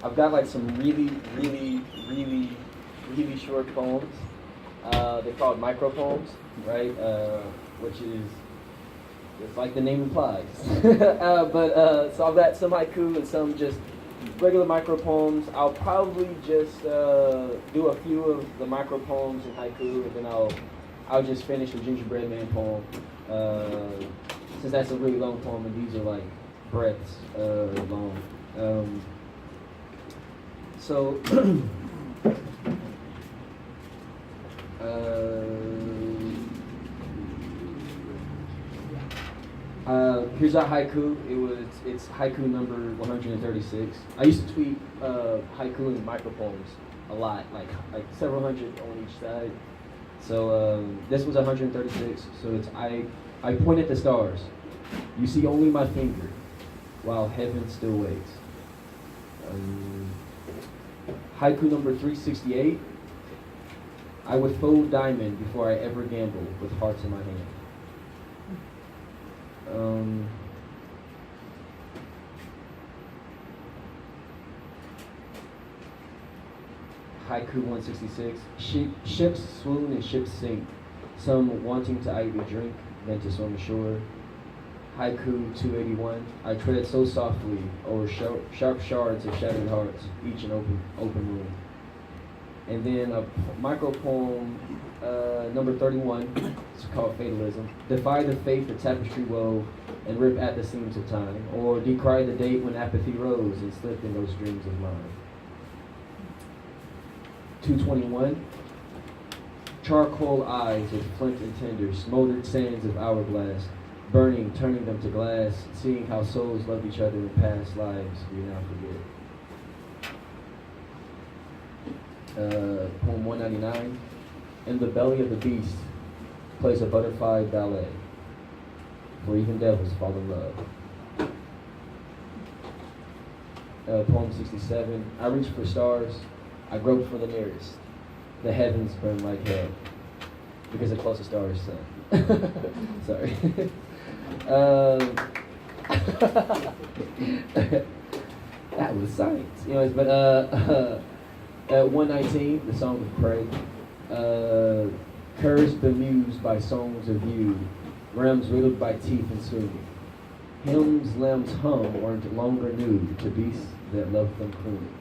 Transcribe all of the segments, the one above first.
I've got like some really short poems. They're called micro poems, right? Which is it's like the name implies. So I've got some haiku and some just regular micro poems. I'll probably just do a few of the micro poems in haiku, and then I'll just finish the Gingerbread Man poem. Since that's a really long poem, and these are like breaths long. So here's our haiku. It's haiku number 136. I used to tweet haiku and micro poems a lot, like several hundred on each side. So this was 136. So it's I point at the stars. You see only my finger, while heaven still waits. Haiku number 368. I would fold diamond before I ever gamble with hearts in my hand. Haiku 166. Ships swoon and ships sink, some wanting to idly drink, then to swim ashore. Haiku 281. I tread so softly over sharp shards of shattered hearts, each an open room. And then a micro poem, number 31. It's called Fatalism. Defy the fate the tapestry wove, and rip at the seams of time, or decry the date when apathy rose and slipped in those dreams of mine. 221. Charcoal eyes with flint and tinder, smoldered sands of hourglass, burning, turning them to glass, seeing how souls loved each other in past lives we now forget. Poem 199. In the belly of the beast plays a butterfly ballet, for even devils fall in love. Poem 67. I reach for stars, I grope for the nearest. The heavens burn like hell, because the closest star is sun. Sorry. That was science. Anyways, but 119, the song of prey. Curves bemused by songs of you, realms riddled by teeth and swooning. Hymns, limbs hum, or longer nude to beasts that love them crooning.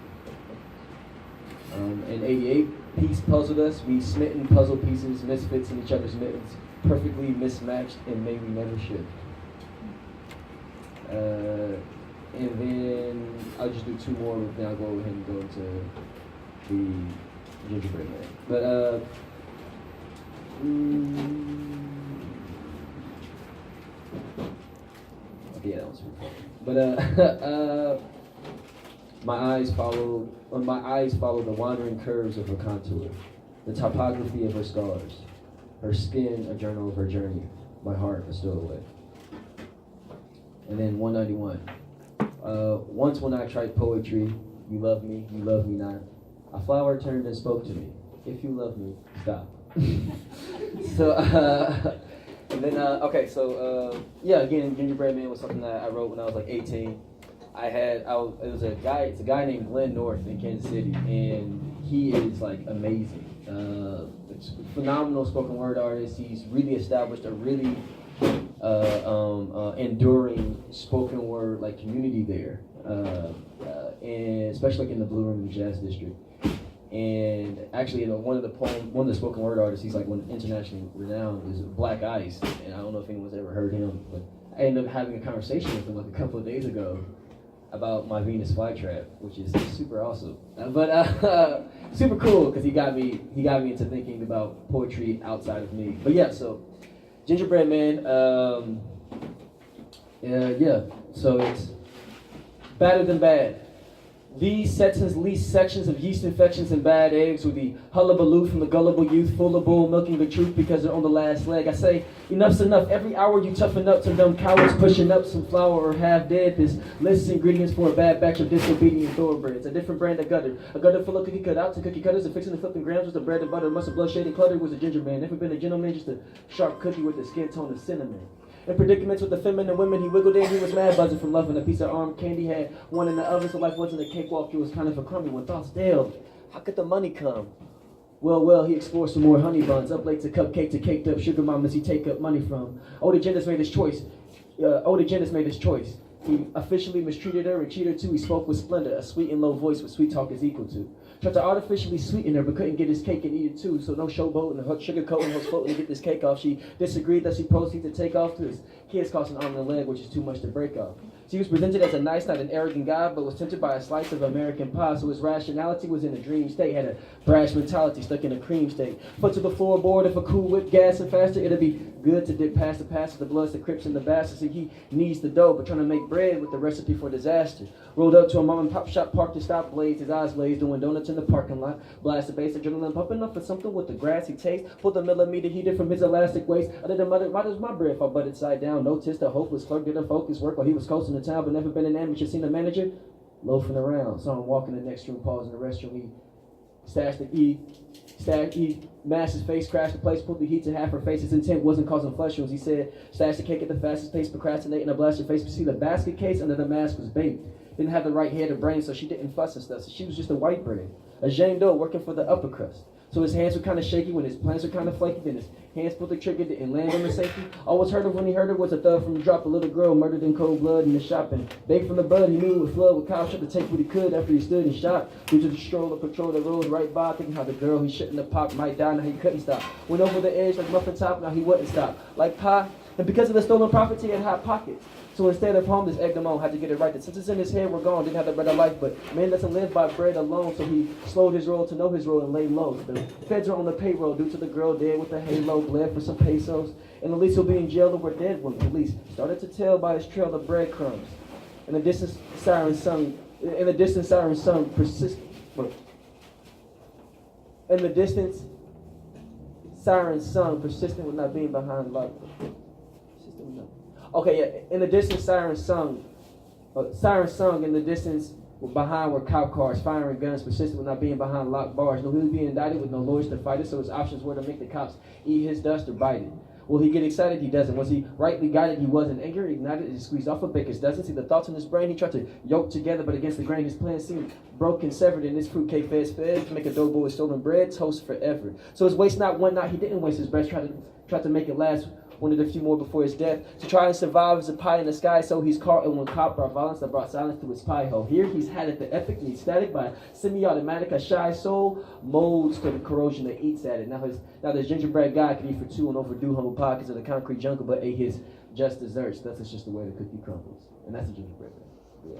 In 88, peace puzzled us. We smitten puzzle pieces, misfits in each other's mittens, perfectly mismatched, and maybe never should. And then I'll just do two more, then I'll go ahead and go into the Gingerbread Man. But okay, yeah, that was pretty fun. But my eyes follow the wandering curves of her contour, the topography of her scars, her skin a journal of her journey, my heart a stowaway. And then 191. Once when I tried poetry, you love me not. A flower turned and spoke to me. If you love me, stop. So, and then, yeah, again, Gingerbread Man was something that I wrote when I was like 18. It's a guy named Glenn North in Kansas City, and he is like amazing. It's a phenomenal spoken word artist. He's really established a really enduring spoken word like community there, and especially like in the Blue Room and Jazz District. And actually, one of the spoken word artists, he's like one internationally renowned, is Black Ice. And I don't know if anyone's ever heard him, but I ended up having a conversation with him like a couple of days ago about my Venus flytrap, which is super awesome. Super cool because he got me into thinking about poetry outside of me. But yeah, so Gingerbread Man, so it's Better Than Bad. These sections lease sections of yeast infections and bad eggs with the hullabaloo from the gullible youth, full of bull, milking the truth because they're on the last leg. I say, enough's enough. Every hour you toughen up some dumb cowards pushing up some flour or half dead. This lists ingredients for a bad batch of disobedient thoroughbreds. A different brand of gutter. A gutter full of cookie cutouts and cookie cutters and fixing the flipping grams with the bread and butter. Muscle blood shade and clutter was a ginger man. Never been a gentleman, just a sharp cookie with the skin tone of cinnamon. In predicaments with the feminine women, he wiggled in. He was mad buzzing from loving a piece of armed candy. Had one in the oven, so life wasn't a cakewalk. It was kind of a crummy one. Thoughts stale. How could the money come? Well, he explored some more honey buns. Up late to cupcake to caked up sugar mamas he take up money from. Older genders made his choice. He officially mistreated her and cheated too. He spoke with splendor, a sweet and low voice what sweet talk is equal to. Tried to artificially sweeten her, but couldn't get his cake and eat it too. So no showboat and sugar coat and floating to get this cake off. She disagreed that she proceeded to take off to his kids cost an arm and a leg, which is too much to break off. She was presented as a nice, not an arrogant guy, but was tempted by a slice of American pie. So his rationality was in a dream state, had a brash mentality stuck in a cream state. Foot to the floorboard, if a cool whip gas and faster, it'll be good to dip past the pass of the bloods, the crips, and the bastards. So he needs the dough, but trying to make bread with the recipe for disaster. Rolled up to a mom and pop shop, parked and stopped, blazed, his eyes blazed, doing donuts in the parking lot. Blasted bass, adrenaline pumping up for something with the grassy taste. Pulled the millimeter heater from his elastic waist. Other than mother, why does my bread fall butted side down? No tis the hopeless clerk didn't focus work while he was coasting the town, but never been an amateur. Seen the manager loafing around. Saw him walk in the next room, pause in the restroom. He mashed his face, crashed the place, pulled the heat to half her face. His intent wasn't causing flesh wounds. He said, stashed the cake at the fastest pace, procrastinating a blast your face. But see, the basket case under the mask was baked. Didn't have the right head or brain, so she didn't fuss and stuff. So she was just a white bread. A Jane Doe working for the upper crust. So his hands were kind of shaky when his plans were kind of flaky. Then his hands pulled the trigger, didn't land on the safety. Always heard of when he heard her was a thug from the drop. A little girl murdered in cold blood in the shop. And begged from the bud, he knew it would flood with cow shot to take what he could after he stood and shot. Due to the stroller, patrol the road right by, thinking how the girl he shouldn't have popped might die. Now he couldn't stop. Went over the edge like muffin top, now he wouldn't stop. Like pie, and because of the stolen property, he had hot pockets. So instead of home, this egged him on, had to get it right. The senses in his head were gone, didn't have the bread of life, but man doesn't live by bread alone, so he slowed his roll to know his role and laid low. The feds are on the payroll due to the girl dead with a halo, bled for some pesos, and at least he'll be in jail over dead when police started to tell by his trail of breadcrumbs. In the distance, siren sung persistent. In the distance, sirens sung, persistent with not being behind locked. Okay, yeah. In the distance, sirens sung. Sirens sung in the distance. Behind were cop cars, firing guns, persistent with not being behind locked bars. No, he was being indicted with no lawyers to fight it, so his options were to make the cops eat his dust or bite it. Will he get excited? He doesn't. Was he rightly guided? He wasn't. Anger ignited, he squeezed off a baker's dozen. See the thoughts in his brain, he tried to yoke together, but against the grain his plans seemed broken, severed, and this fruitcake fed to make a doughboy with stolen bread, toast forever. So his waste not one night, he didn't waste his breath, tried to make it last. Wanted a few more before his death. To try and survive as a pie in the sky, so he's caught in one cop brought violence that brought silence to his pie hole. Here he's had it the epic and he's static by semi-automatic, a shy soul molds for the corrosion that eats at it. Now this gingerbread guy could eat for two and overdue humble pie because of the concrete jungle, but ate his just desserts. That's just the way the cookie crumbles. And that's a gingerbread. Yeah.